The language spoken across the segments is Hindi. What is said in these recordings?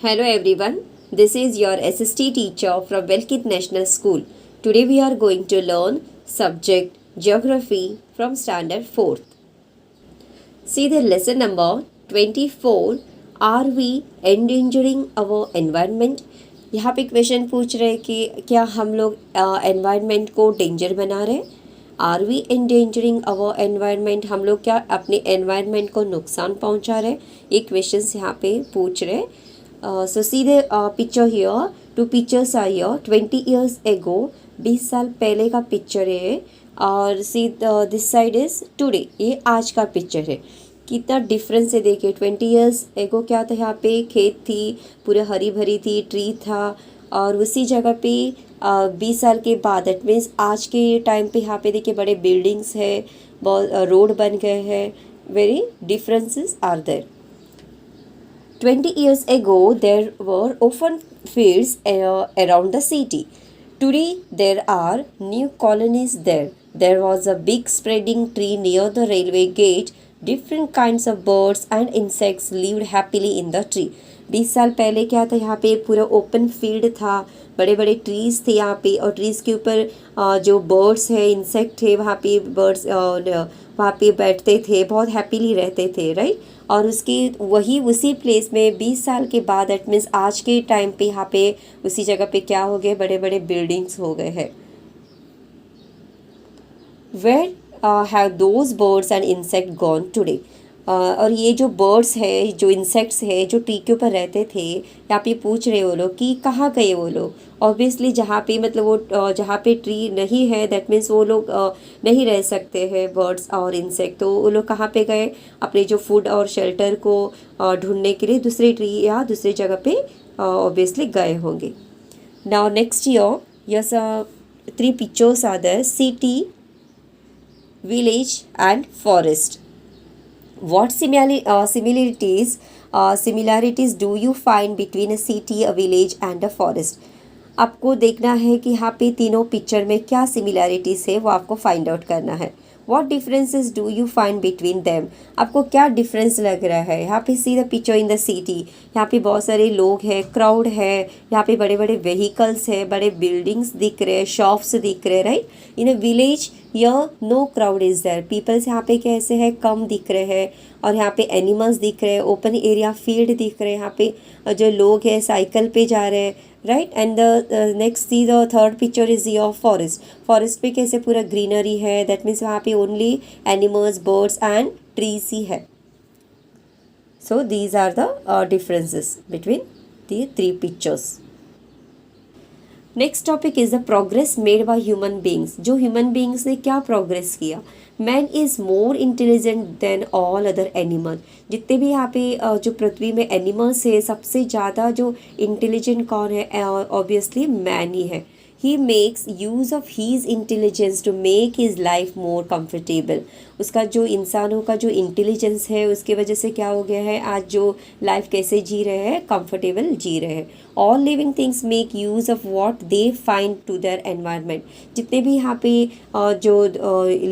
Hello everyone, this is your SST teacher from Belkit National School. Today we are going to learn subject Geography from Standard 4th. See the lesson number 24. Are we endangering our environment? यहाँ पे क्वेश्चन पूछ रहे हैं कि क्या हम लोग एनवायरनमेंट को डेंजर बना रहे हैं. Are we endangering our environment, हम लोग क्या अपने एनवायरनमेंट को नुकसान पहुंचा रहे हैं. ये क्वेश्चंस यहाँ पे पूछ रहे हैं. So see the picture here. Two pictures are here. 20 years ago, 20 साल पहले का पिक्चर है. और see this side is today. ये आज का पिक्चर है. कितना डिफरेंस है देखिए. 20 years ago क्या था, यहाँ पे खेत थी, पूरे हरी भरी थी, ट्री था. और उसी जगह पे 20 साल के बाद, दैट मीन्स आज के टाइम पे यहाँ पे देखिए बड़े बिल्डिंग्स है, बहुत रोड बन गए हैं. Very differences are there. 20 years ago, there were open fields around the city. Today, there are new colonies there. There was a big spreading tree near the railway gate. Different kinds of birds and insects lived happily in the tree. 20 साल पहले क्या था, यहाँ पे पूरा ओपन फील्ड था, बड़े बड़े ट्रीज़ थे यहाँ पे. और ट्रीज़ के ऊपर जो बर्ड्स है, इंसेक्ट थे, वहाँ पे बर्ड्स वहाँ पे बैठते थे, बहुत हैप्पीली रहते थे, राइट. और उसकी वही उसी प्लेस में 20 साल के बाद, दैट मीन्स आज के टाइम पे यहाँ पे उसी जगह पे क्या हो गए, बड़े बड़े बिल्डिंग्स हो गए हैं. Where have those birds and insect gone today. और ये जो बर्ड्स है, जो इंसेक्ट्स है, जो ट्री के ऊपर रहते थे, यहाँ पे पूछ रहे वो लोग कि कहाँ गए वो लोग. ऑब्वियसली जहाँ पे मतलब वो जहाँ पे ट्री नहीं है, दैट मीन्स वो लोग नहीं रह सकते हैं बर्ड्स और इंसेक्ट. तो वो लोग कहाँ पे गए, अपने जो फूड और शेल्टर को ढूंढने के लिए दूसरे ट्री या दूसरी जगह पे ऑब्वियसली गए होंगे. Now next year, yes, 3 pictures are there. City, village and forest. What similarities do you find between a city, a village and a forest? आपको देखना है कि यहाँ पे तीनों पिक्चर में क्या सिमिलैरिटीज़ है, वो आपको फाइंड आउट करना है. What differences do you find between them? आपको क्या डिफरेंस लग रहा है. यहाँ पे see the picture in the city, यहाँ पे बहुत सारे लोग हैं, क्राउड है, यहाँ पे बड़े बड़े व्हीकल्स है, बड़े बिल्डिंग्स दिख रहे हैं, शॉप्स दिख रहे हैं, राइट. इन अ विलेज यहाँ no crowd is there. Peoples यहाँ पे कैसे हैं, कम दिख रहे हैं. और यहाँ पे एनिमल्स दिख रहे हैं, ओपन एरिया फील्ड दिख रहे हैं. यहाँ पे जो लोग हैं साइकिल पे जा रहे हैं, right. And the next the the third picture is your forest. Forest पे कैसे पूरा ग्रीनरी है, दैट मीन्स वहाँ पे only animals, birds and trees ही है. So these are the differences between the 3 pictures. Next topic is the progress made by human beings. जो ह्यूमन बींग्स ने क्या प्रोग्रेस किया. Man is more intelligent than all other animal. जितने भी यहाँ पे जो पृथ्वी में एनिमल्स है, सबसे ज़्यादा जो इंटेलिजेंट कौन है, ऑब्वियसली मैन ही है. He makes use of his intelligence to make his life more comfortable. उसका जो इंसानों का जो इंटेलिजेंस है, उसके वजह से क्या हो गया है, आज जो लाइफ कैसे जी रहे हैं, कंफर्टेबल जी रहे हैं. All living things make use of what they find to their environment. जितने भी यहाँ पे जो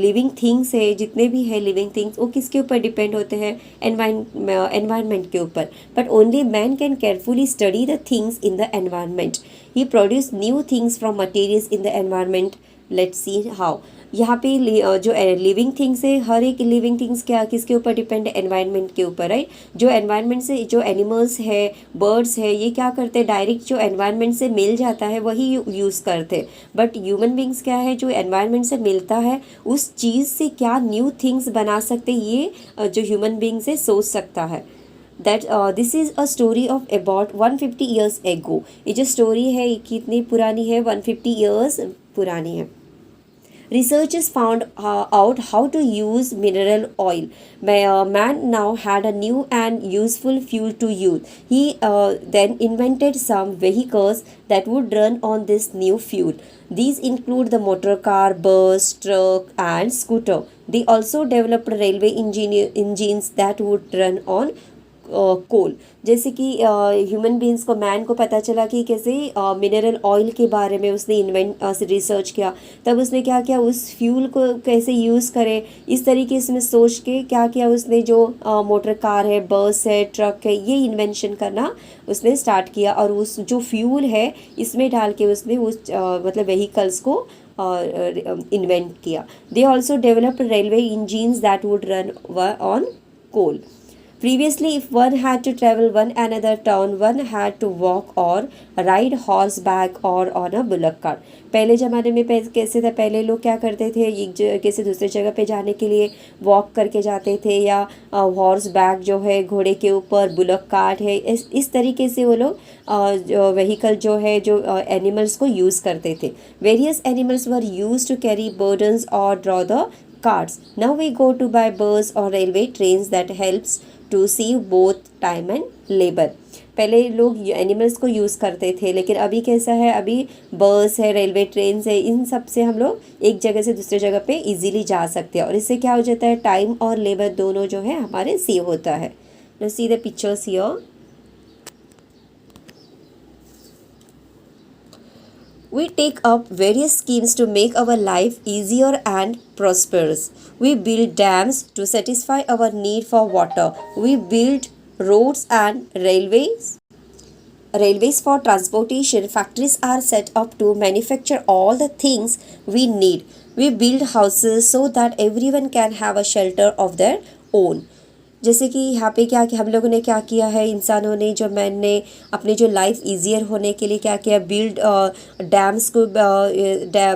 लिविंग थिंग्स है, जितने भी है लिविंग थिंग्स, वो किसके ऊपर डिपेंड होते हैं, एनवायरनमेंट के ऊपर. But only man can carefully study the things in the environment. He produce new things from materials in the environment. Let's see how. यहाँ पे जो लिविंग थिंग्स है, हर एक लिविंग थिंग्स क्या किसके ऊपर डिपेंड है, एनवायरनमेंट के ऊपर, राइट. जो एनवायरनमेंट से जो एनिमल्स है, बर्ड्स है, ये क्या करते हैं, डायरेक्ट जो एनवायरनमेंट से मिल जाता है वही यूज़ करते हैं. बट ह्यूमन बींग्स क्या है, जो एनवायरनमेंट से मिलता है उस चीज़ से क्या न्यू थिंग्स बना सकते, ये जो ह्यूमन बींग्स है सोच सकता है. That this is a story of about 150 years ago. ये जो स्टोरी है कितनी पुरानी है, 150 ईयर्स पुरानी है. Researchers found out how to use mineral oil. Man now had a new and useful fuel to use. He then invented some vehicles that would run on this new fuel. These include the motor car, bus, truck, and scooter. They also developed railway engines that would run on कोल। जैसे कि ह्यूमन बींग्स को, मैन को पता चला कि कैसे मिनरल ऑयल के बारे में उसने रिसर्च किया, तब उसने क्या किया, उस फ्यूल को कैसे यूज़ करे, इस तरीके से सोच के क्या किया उसने, जो मोटर कार है, बस है, ट्रक है, ये इन्वेंशन करना उसने स्टार्ट किया। और उस जो फ्यूल है इसमें डाल के उसने उस मतलब व्हीकल्स को इन्वेंट किया। They also developed railway engines that would run on coal. Previously, if one had to travel one another town, one had to walk or ride horseback or on a bullock cart. पहले ज़माने में कैसे था, पहले लोग क्या करते थे, एक जगह से दूसरे जगह पे जाने के लिए वॉक करके जाते थे, या हॉर्स बैक जो है घोड़े के ऊपर, बुलक कार्ट है, इस तरीके से वो लोग व्हीकल जो है, जो एनिमल्स को यूज़ करते थे। Various animals were used to carry burdens और draw the carts. Now we go to buy bus or railway trains that helps to save both time and labor. पहले लोग एनिमल्स को यूज़ करते थे, लेकिन अभी कैसा है, अभी बस है, रेलवे ट्रेन है, इन सब से हम लोग एक जगह से दूसरे जगह पे इजीली जा सकते हैं, और इससे क्या हो जाता है, टाइम और लेबर दोनों जो है हमारे सेव होता है। Now see the pictures here. We take up various schemes to make our life easier and prosperous. We build dams to satisfy our need for water. We build roads and railways for transportation. Factories are set up to manufacture all the things we need. We build houses so that everyone can have a shelter of their own. जैसे कि यहाँ पे क्या कि हम लोगों ने क्या किया है, इंसानों ने, जो मैन ने अपनी जो लाइफ इजियर होने के लिए क्या किया, डैम्स को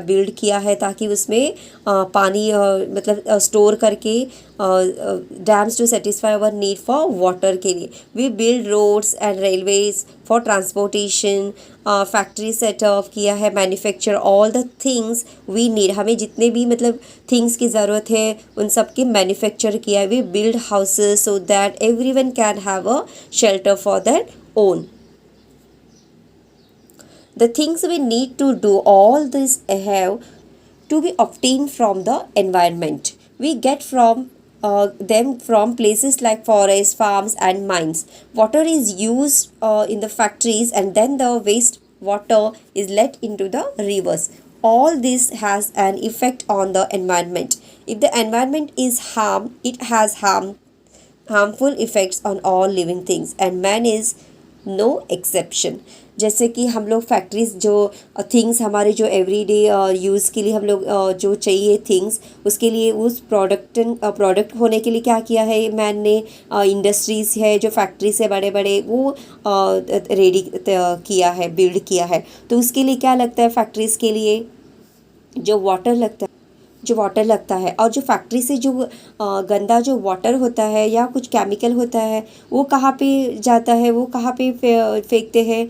बिल्ड किया है, ताकि उसमें पानी मतलब स्टोर करके, dams to satisfy our need for water के लिए। We build roads and railways for transportation. Factory setup किया है, manufacture all the things we need, हमें जितने भी मतलब थिंग्स की ज़रूरत है उन सब की मैन्युफैक्चर किया है। We build houses so that everyone can have a shelter for their own. The things we need to do all this have to be obtained from the environment. We get from them from places like forests, farms, and mines. Water is used in the factories, and then the waste water is let into the rivers. All this has an effect on the environment. If the environment is harmed, it has harmful effects on all living things, and man is no exception. जैसे कि हम लोग फैक्ट्रीज, जो थिंग्स हमारे जो एवरीडे यूज़ के लिए हम लोग जो चाहिए थिंग्स, उसके लिए उस प्रोडक्ट होने के लिए क्या किया है मैन ने, इंडस्ट्रीज़ है, जो फैक्ट्रीज है बड़े बड़े, वो रेडी किया है, बिल्ड किया है। तो उसके लिए क्या लगता है, फैक्ट्रीज़ के लिए जो वाटर लगता है, और जो फैक्ट्री से जो गंदा जो वाटर होता है या कुछ केमिकल होता है, वो कहाँ पे जाता है, वो कहाँ पे फेंकते हैं,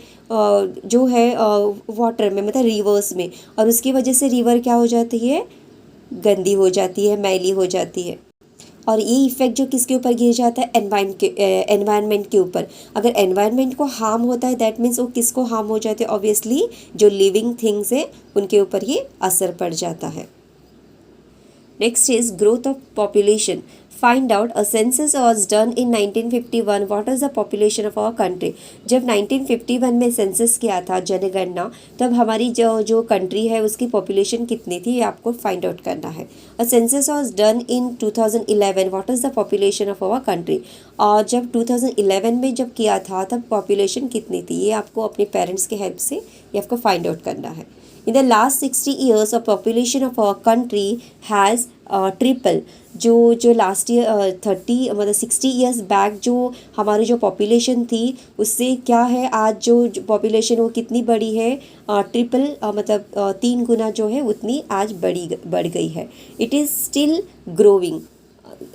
जो है वाटर में, मतलब रिवर्स में, और उसकी वजह से रिवर क्या हो जाती है, गंदी हो जाती है, मैली हो जाती है। और ये इफ़ेक्ट जो किसके ऊपर गिर जाता है, एनवायरनमेंट के ऊपर। अगर एनवायरनमेंट को हार्म होता है, दैट मीन्स वो किसको हार्म हो जाते हैं, ऑब्वियसली जो लिविंग थिंग्स है उनके ऊपर ये असर पड़ जाता है। Next is growth of population. Find out, a census was done in 1951. What is the population of our country? जब 1951 में सेंसस किया था, जनगणना, तब हमारी जो कंट्री है उसकी पॉपुलेशन कितनी थी, ये आपको फाइंड आउट करना है। A census was done in 2011. What is the population of our country? और जब 2011 में जब किया था तब पॉपुलेशन कितनी थी, ये आपको अपने पेरेंट्स के हेल्प से ये आपको फाइंड आउट करना है। In the last 60 years, the population of our country has triple. जो लास्ट ईयर 30 मतलब 60 ईयर्स बैक जो हमारी जो पॉपुलेशन थी, उससे क्या है आज जो पॉपुलेशन वो कितनी बड़ी है, ट्रिपल, मतलब 3 गुना जो है उतनी आज बढ़ गई है। इट इज़ स्टिल ग्रोविंग,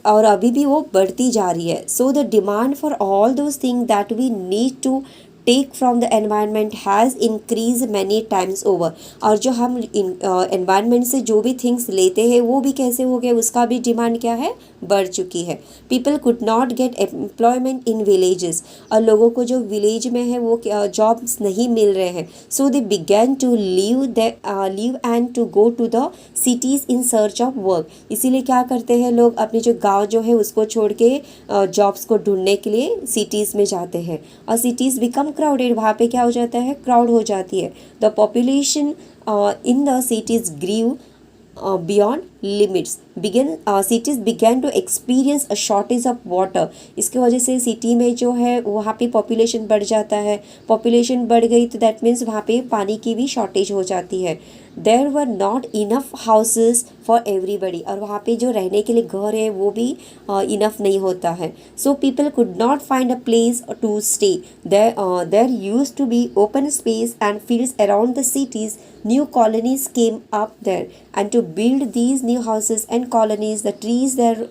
और अभी भी वो बढ़ती जा रही है। So the demand for all those thing that we need to take from the environment has increase many times over. और जो हम एनवायरनमेंट से जो भी थिंग्स लेते हैं वो भी कैसे हो गए, उसका भी डिमांड क्या है, बढ़ चुकी है। People could not gate employment in villages, और लोगों को जो विलेज में है वो जॉब्स नहीं मिल रहे हैं। So they began to leave and to go to the cities in search of work. इसीलिए क्या करते हैं लोग, अपने जो गांव जो है उसको छोड़ के जॉब्स को ढूंढने के लिए सिटीज़ में जाते हैं, और सिटीज़ बिकम क्राउडेड, वहाँ पे क्या हो जाता है, क्राउड हो जाती है। The population in the cities grew beyond limits, cities began to experience a shortage of water। इसके वजह से सिटी में जो है वहाँ पे पॉपुलेशन बढ़ जाता है, पॉपुलेशन बढ़ गई तो दैट मीन्स वहाँ पे पानी की भी शॉर्टेज हो जाती है। There were not enough houses for everybody, और वहाँ पे जो रहने के लिए घर है वो भी इनफ नहीं होता है। So people could not find a place to stay. There used to be open space and fields around the cities. New colonies came up there, and to build these new houses and colonies, the trees there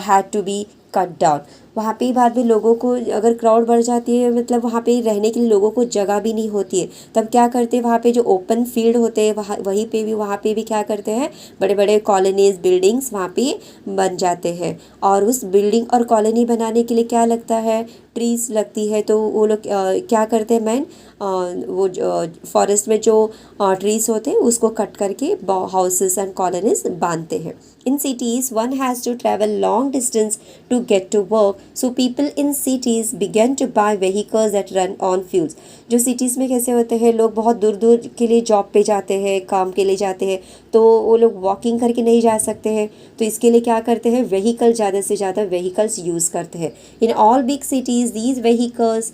had to be cut down। वहाँ पे बाद में लोगों को, अगर क्राउड बढ़ जाती है मतलब वहाँ पे रहने के लिए लोगों को जगह भी नहीं होती है, तब क्या करते हैं, वहाँ पे जो ओपन फील्ड होते हैं वहाँ पे भी क्या करते हैं, बड़े बड़े कॉलोनीज बिल्डिंग्स वहाँ पे बन जाते हैं। और उस बिल्डिंग और कॉलोनी बनाने के लिए क्या लगता है, ट्रीज लगती है। तो वो लोग क्या करते हैं मैन, वो फॉरेस्ट में जो ट्रीज होते हैं उसको कट करके हाउसेस एंड कॉलोनीज बांधते हैं। In cities one has to travel long distance to get to work, so people in cities began to buy vehicles that run on fuels. जो सिटीज़ में कैसे होते हैं, लोग बहुत दूर दूर के लिए जॉब पे जाते हैं, काम के लिए जाते हैं, तो वो लोग वॉकिंग करके नहीं जा सकते हैं, तो इसके लिए क्या करते हैं, व्हीकल, ज़्यादा से ज़्यादा व्हीकल्स यूज़ करते हैं। In all big cities these vehicles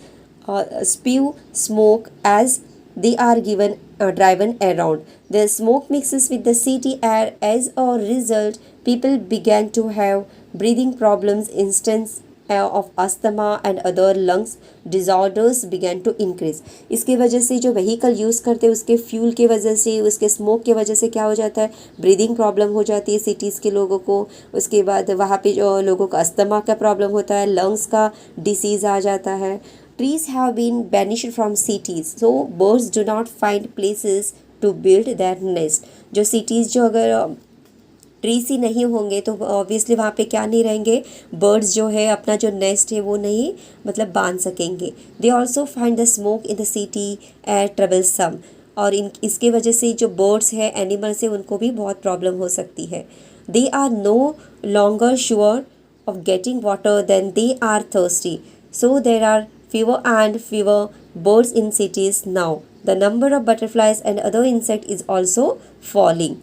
spew smoke as they are driven around. The smoke mixes with the city air. As a result, people began to have breathing problems, instance of asthma and other lungs disorders began to increase। इसके वजह से जो व्हीकल यूज़ करते हैं उसके फ्यूल के वजह से, उसके स्मोक के वजह से क्या हो जाता है, ब्रीदिंग प्रॉब्लम हो जाती है सिटीज़ के लोगों को। उसके बाद वहाँ पे जो लोगों को अस्थमा का प्रॉब्लम होता है, लंग्स का डिसीज़ आ जाता है। Trees have been banished from cities, so birds do not find places to build their nest। जो सिटीज़ जो अगर ट्रीज ही नहीं होंगे तो ऑब्वियसली वहाँ पे क्या नहीं रहेंगे, बर्ड्स जो है अपना जो नेस्ट है वो नहीं मतलब बांध सकेंगे। They also find the smoke in the city air troublesome, और इसके वजह से जो बर्ड्स है, एनिमल्स है, उनको भी बहुत प्रॉब्लम हो सकती है। They are no longer sure of getting water then they are thirsty, so there are fewer and fewer birds in cities now. The number of butterflies and other insects is also falling.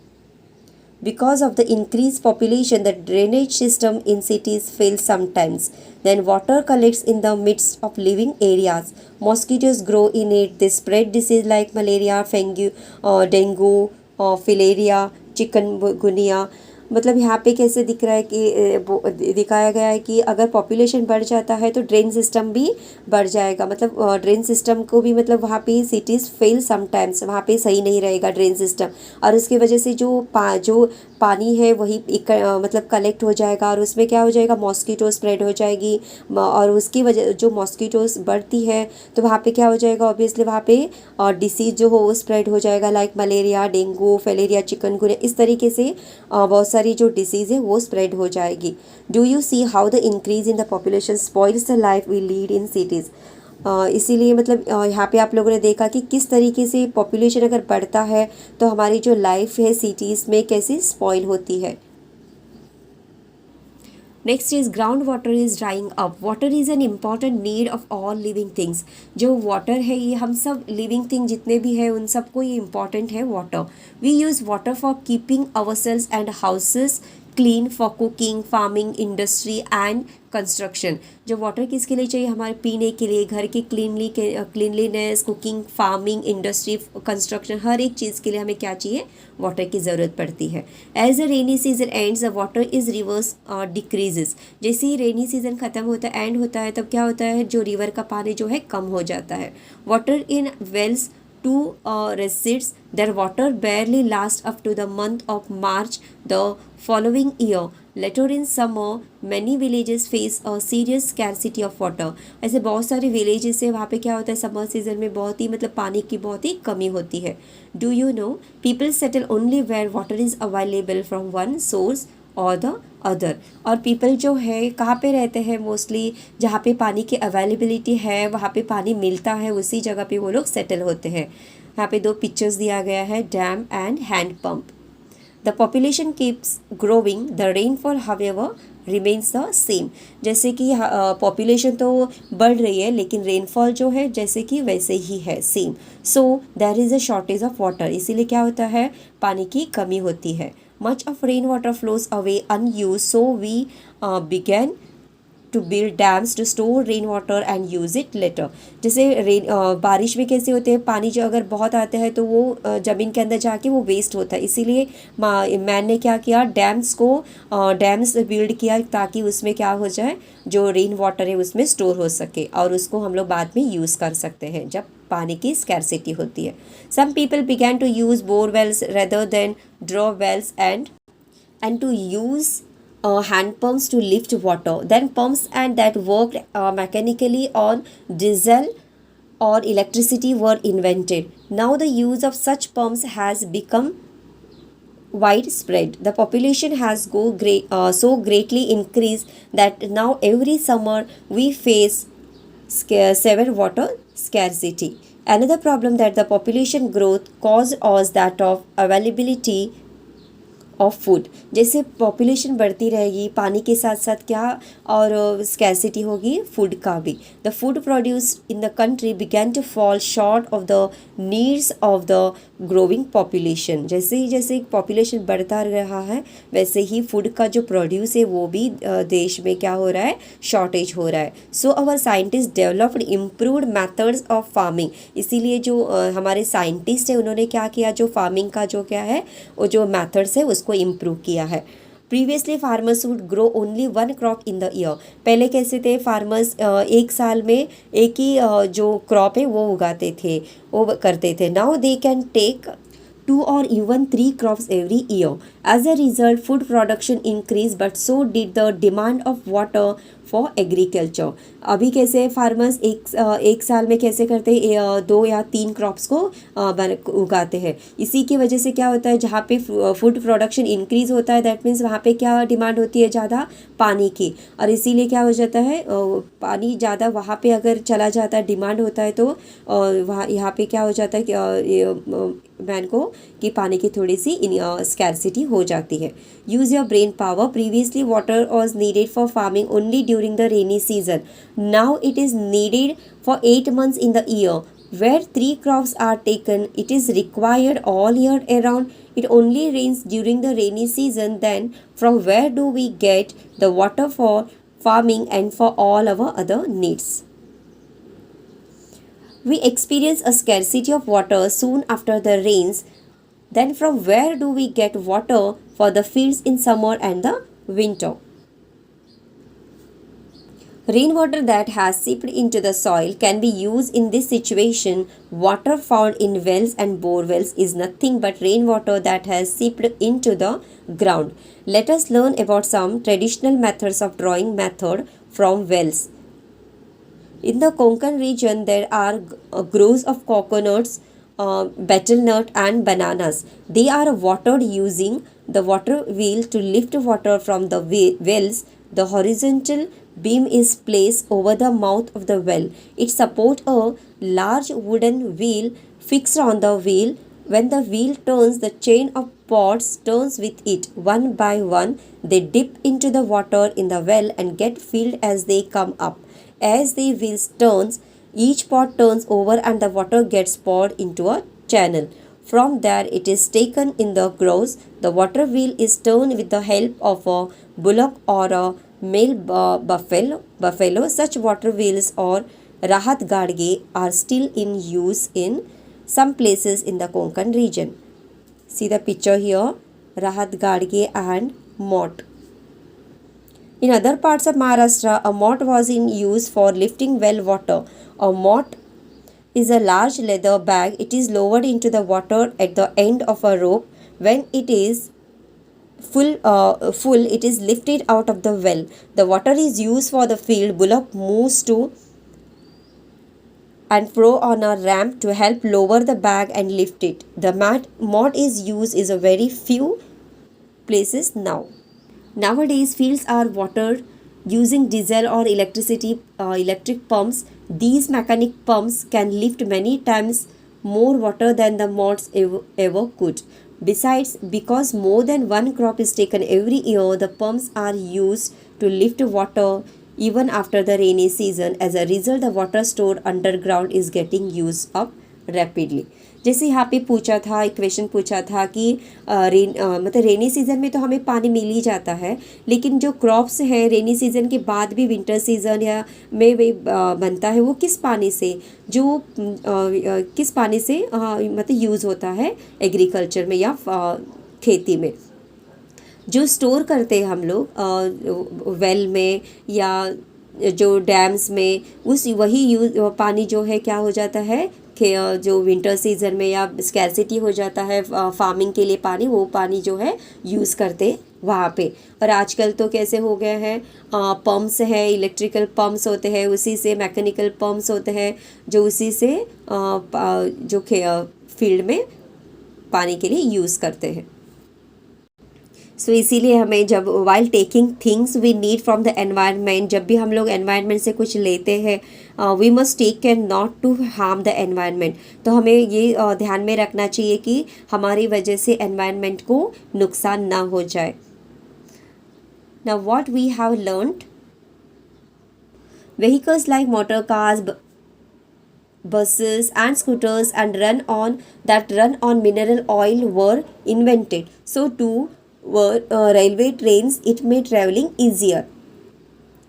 Because of the increased population, the drainage system in cities fails sometimes. Then water collects in the midst of living areas. Mosquitoes grow in it. They spread disease like malaria, dengue, filaria, chikungunya। मतलब यहाँ पे कैसे दिख रहा है कि दिखाया गया है कि अगर पॉपुलेशन बढ़ जाता है तो ड्रेन सिस्टम भी बढ़ जाएगा। मतलब ड्रेन सिस्टम को भी मतलब वहाँ पे सिटीज़ फेल समटाइम्स, वहाँ पे सही नहीं रहेगा ड्रेन सिस्टम, और उसके वजह से जो पानी है वही मतलब कलेक्ट हो जाएगा, और उसमें क्या हो जाएगा, मॉस्किटो स्प्रेड हो जाएगी, और उसकी वजह जो मॉस्किटोस बढ़ती है तो वहाँ पे क्या हो जाएगा, ऑब्वियसली वहाँ पे डिसीज़ जो हो वो स्प्रेड हो जाएगा, like malaria, dengue, filaria, chikungunya, इस तरीके से बहुत सारी जो डिसीज़ है वो स्प्रेड हो जाएगी। Do you see how the increase in the population spoils the life we lead in cities. इसीलिए मतलब यहाँ पे आप लोगों ने देखा कि किस तरीके से पॉपुलेशन अगर बढ़ता है तो हमारी जो लाइफ है सिटीज़ में कैसे स्पॉइल होती है। Next is ground water is drawing up. Water is an important need of all living things. जो वाटर है ये हम सब लिविंग थिंग जितने भी है उन सबको ये इम्पॉर्टेंट है water. We use water for keeping ourselves and houses clean, for cooking, farming, industry and construction. जो वाटर किसके लिए चाहिए, हमारे पीने के लिए, घर की cleanliness, cooking, farming, industry, construction, हर एक चीज़ के लिए हमें क्या चाहिए, वाटर की ज़रूरत पड़ती है। As the rainy season ends the water is rivers decreases. जैसे ही रेनी सीजन ख़त्म होता है, एंड होता है, तब क्या होता है, जो रिवर का पानी जो है कम हो जाता है। Water in wells to recedes, their water barely lasts up to the month of March the following year. Later in summer, many villages face a serious scarcity of water. ऐसे बहुत सारे villages है, वहाँ पे क्या होता है समर सीजन में बहुत ही मतलब पानी की बहुत ही कमी होती है. Do you know? People settle only where water is available from one source और द अदर. और पीपल जो है कहाँ पे रहते हैं मोस्टली, जहाँ पे पानी की अवेलेबिलिटी है, वहाँ पे पानी मिलता है, उसी जगह पे वो लोग सेटल होते हैं. यहाँ पे दो पिक्चर्स दिया गया है, dam and hand pump. The population keeps growing, the rainfall however remains the same. जैसे कि पॉपुलेशन तो बढ़ रही है लेकिन रेनफॉल जो है जैसे कि वैसे ही है, same. So there is a shortage of water. इसीलिए क्या होता है, पानी की कमी होती है. Much of rainwater flows away unused, so we began to build dams to store rainwater and use it later. जैसे बारिश में कैसे होते हैं, पानी जो अगर बहुत आता है तो वो ज़मीन के अंदर जाके वो वेस्ट होता है. इसीलिए मैन ने क्या किया, डैम्स बिल्ड किया ताकि उसमें क्या हो जाए, जो रेन वाटर है उसमें स्टोर हो सके और उसको हम लोग बाद में यूज़ कर सकते हैं जब पानी की स्कैरसिटी होती है. Some people began to use bore wells rather than draw wells and to use hand pumps to lift water. Then pumps and that worked mechanically on diesel or electricity were invented. Now the use of such pumps has become widespread. The population has so greatly increased that now every summer we face severe water scarcity. Another problem that the population growth caused was that of availability of food. जैसे पॉपुलेशन बढ़ती रहेगी पानी के साथ साथ क्या और स्कैरसिटी होगी फूड का भी. The food produce in the country began to fall short of the needs of the growing population. जैसे पॉपुलेशन बढ़ता रहा है वैसे ही फूड का जो प्रोड्यूस है वो भी देश में क्या हो रहा है, शॉर्टेज हो रहा है. So our scientist developed improved methods of farming. इसीलिए जो हमारे साइंटिस्ट है उन्होंने क्या किया, जो फार्मिंग का जो क्या है वो जो मेथड्स है उसको इम्प्रूव किया है. Previously farmers would grow only one crop in the year. पहले कैसे थे फार्मर्स, एक साल में एक ही जो क्रॉप है वो उगाते थे, वो करते थे. Now they can take 2 or even 3 crops every year. As a result, food production increased, but so did the demand of water for agriculture. अभी कैसे फार्मर्स एक साल में कैसे करते हैं, 2 या 3 क्रॉप्स को उगाते हैं. इसी की वजह से क्या होता है, जहाँ पे फूड प्रोडक्शन इंक्रीज होता है दैट मीन्स वहाँ पे क्या डिमांड होती है, ज़्यादा पानी की. और इसीलिए क्या हो जाता है, पानी ज़्यादा वहाँ पे अगर चला जाता है, डिमांड होता है तो वहाँ यहाँ पे क्या हो जाता है कि मैन को कि पानी की थोड़ी सी स्कैरसिटी हो जाती है. Use your brain power. Previously water was needed for farming only during the rainy season. Now it is needed for 8 months in the year. Where 3 crops are taken, it is required all year around. It only rains during the rainy season. Then from where do we get the water for farming and for all our other needs? We experience a scarcity of water soon after the rains. Then from where do we get water for the fields in summer and the winter? Rainwater that has seeped into the soil can be used in this situation. Water found in wells and bore wells is nothing but rainwater that has seeped into the ground. Let us learn about some traditional methods of drawing method from wells. In the Konkan region, there are groves of coconuts, betel nut and bananas. They are watered using the water wheel to lift water from the wells. The horizontal beam is placed over the mouth of the well. It supports a large wooden wheel fixed on the wheel. When the wheel turns, the chain of pots turns with it. One by one, they dip into the water in the well and get filled as they come up. As the wheel turns, each pot turns over and the water gets poured into a channel. From there, it is taken in the groves. The water wheel is turned with the help of a bullock or a male buffalo. Such water wheels or rahat gadge are still in use in some places in the Konkan region. See the picture here, rahat gadge and mott. In other parts of Maharashtra, a mott was in use for lifting well water. A mott is a large leather bag. It is lowered into the water at the end of a rope. When it is full, it is lifted out of the well. The water is used for the field. Bullock moves to and fro on a ramp to help lower the bag and lift it. The mud is used is a very few places now. Nowadays, fields are watered using diesel or electric pumps. These mechanic pumps can lift many times more water than the mods ever could. Besides, because more than one crop is taken every year, the pumps are used to lift water even after the rainy season. As a result, the water stored underground is getting used up rapidly. जैसे यहाँ पे पूछा था, एक क्वेश्चन पूछा था कि मतलब रेनी सीज़न में तो हमें पानी मिल ही जाता है, लेकिन जो क्रॉप्स है रेनी सीज़न के बाद भी विंटर सीज़न या में वे बनता है, वो किस पानी से, जो किस पानी से मतलब यूज़ होता है एग्रीकल्चर में या खेती में, जो स्टोर करते हैं हम लोग वेल में या जो डैम्स में, उस वही पानी जो है क्या हो जाता है जो विंटर सीज़न में या स्कैरसिटी हो जाता है फार्मिंग के लिए पानी, वो पानी जो है यूज़ करते वहाँ पे। और आजकल तो कैसे हो गए हैं, पम्प्स है, इलेक्ट्रिकल पम्प्स होते हैं, उसी से मैकेनिकल पम्प्स होते हैं जो उसी से जो फील्ड में पानी के लिए यूज़ करते हैं। सो इसीलिए हमें जब while taking things we need from the environment, जब भी हम लोग एनवायरनमेंट से कुछ लेते हैं, we must take care not to harm the environment. तो हमें ये ध्यान में रखना चाहिए कि हमारी वजह से एनवायरनमेंट को नुकसान ना हो जाए। Now what we have learned, vehicles like motor cars, buses and scooters and run on mineral oil were invented. So too were railway trains. It made traveling easier.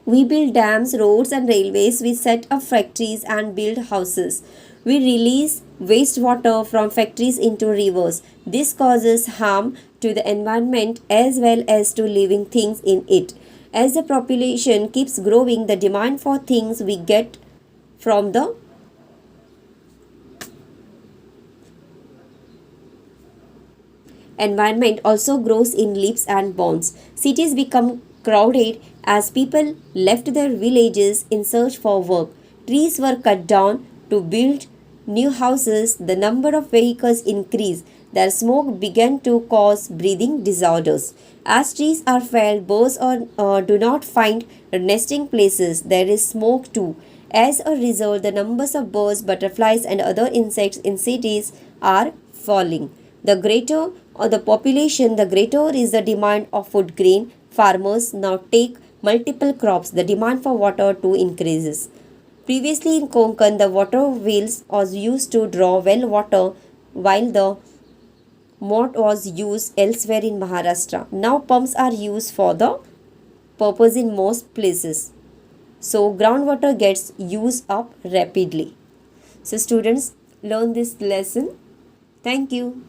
We build dams, roads and railways. We set up factories and build houses. We release wastewater from factories into rivers. This causes harm to the environment as well as to living things in it. As the population keeps growing, the demand for things we get from the environment also grows in leaps and bounds. Cities become crowded as people left their villages in search for work. Trees were cut down to build new houses. The number of vehicles increased. Their smoke began to cause breathing disorders. As trees are felled, birds do not find nesting places. There is smoke too. As a result, the numbers of birds, butterflies, and other insects in cities are falling. The greater the population, the greater is the demand of food grain. Farmers now take multiple crops. The demand for water too increases. Previously in Konkan, the water wheels was used to draw well water, while the moat was used elsewhere in Maharashtra. Now pumps are used for the purpose in most places. So groundwater gets used up rapidly. So students, learn this lesson. Thank you.